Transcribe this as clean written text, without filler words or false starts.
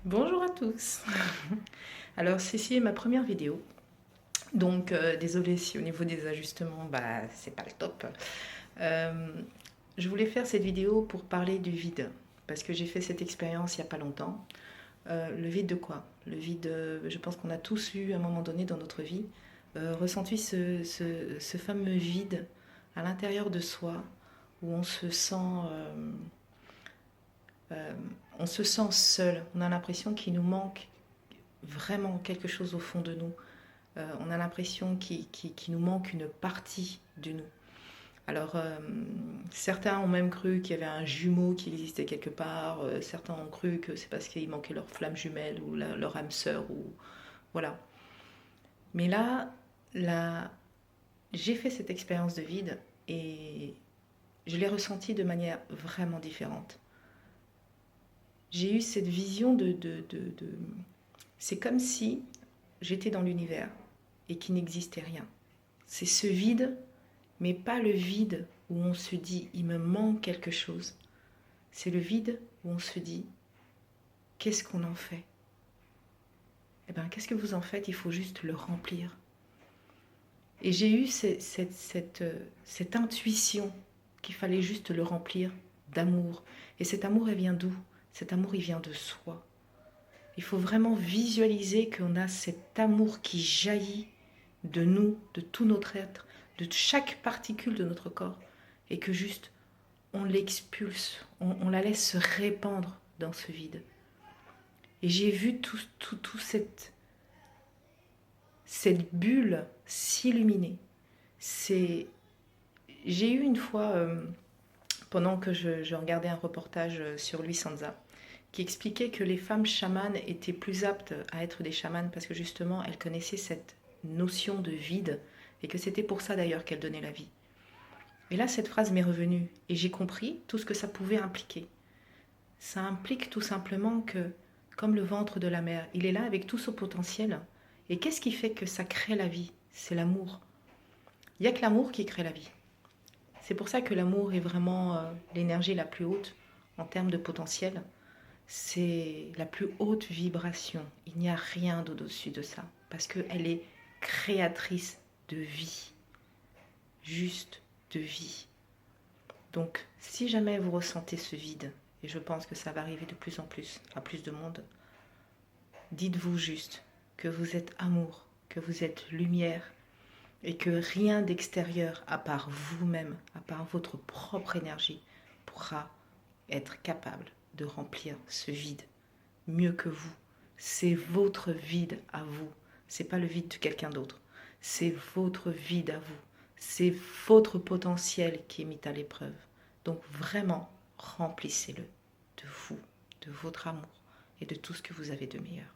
Bonjour à tous. Alors ceci est ma première vidéo, donc désolée si au niveau des ajustements, c'est pas le top. Euh, je voulais faire cette vidéo pour parler du vide, parce que j'ai fait cette expérience il n'y a pas longtemps. Le vide de quoi? Le vide, je pense qu'on a tous eu à un moment donné dans notre vie, ressenti ce fameux vide à l'intérieur de soi, où euh, on se sent seul, on a l'impression qu'il nous manque vraiment quelque chose au fond de nous. On a l'impression qu'il nous manque une partie de nous. Alors, certains ont même cru qu'il y avait un jumeau qui existait quelque part. Certains ont cru que c'est parce qu'il manquait leur flamme jumelle ou leur âme sœur. Voilà. Mais là, j'ai fait cette expérience de vide et je l'ai ressentie de manière vraiment différente. J'ai eu cette vision de. C'est comme si j'étais dans l'univers et qu'il n'existait rien. C'est ce vide, mais pas le vide où on se dit il me manque quelque chose. C'est le vide où on se dit qu'est-ce qu'on en fait? Eh bien, qu'est-ce que vous en faites? Il faut juste le remplir. Et j'ai eu cette intuition qu'il fallait juste le remplir d'amour. Et cet amour, il vient d'où? Cet amour, il vient de soi. Il faut vraiment visualiser qu'on a cet amour qui jaillit de nous, de tout notre être, de chaque particule de notre corps, et que juste on l'expulse, on la laisse se répandre dans ce vide. Et j'ai vu tout cette bulle s'illuminer. J'ai eu une fois, pendant que je regardais un reportage sur Luissanza, qui expliquait que les femmes chamanes étaient plus aptes à être des chamanes parce que justement elles connaissaient cette notion de vide et que c'était pour ça d'ailleurs qu'elles donnaient la vie. Et là, cette phrase m'est revenue et j'ai compris tout ce que ça pouvait impliquer. Ça implique tout simplement que, comme le ventre de la mère, il est là avec tout son potentiel. Et qu'est-ce qui fait que ça crée la vie? C'est l'amour. Il n'y a que l'amour qui crée la vie. C'est pour ça que l'amour est vraiment l'énergie la plus haute en termes de potentiel. C'est la plus haute vibration. Il n'y a rien au-dessus de ça. Parce qu'elle est créatrice de vie. Juste de vie. Donc, si jamais vous ressentez ce vide, et je pense que ça va arriver de plus en plus à plus de monde, dites-vous juste que vous êtes amour, que vous êtes lumière, et que rien d'extérieur, à part vous-même, à part votre propre énergie, pourra être capable de remplir ce vide mieux que vous. C'est votre vide à vous. C'est pas le vide de quelqu'un d'autre. C'est votre vide à vous. C'est votre potentiel qui est mis à l'épreuve. Donc vraiment, remplissez-le de vous, de votre amour et de tout ce que vous avez de meilleur.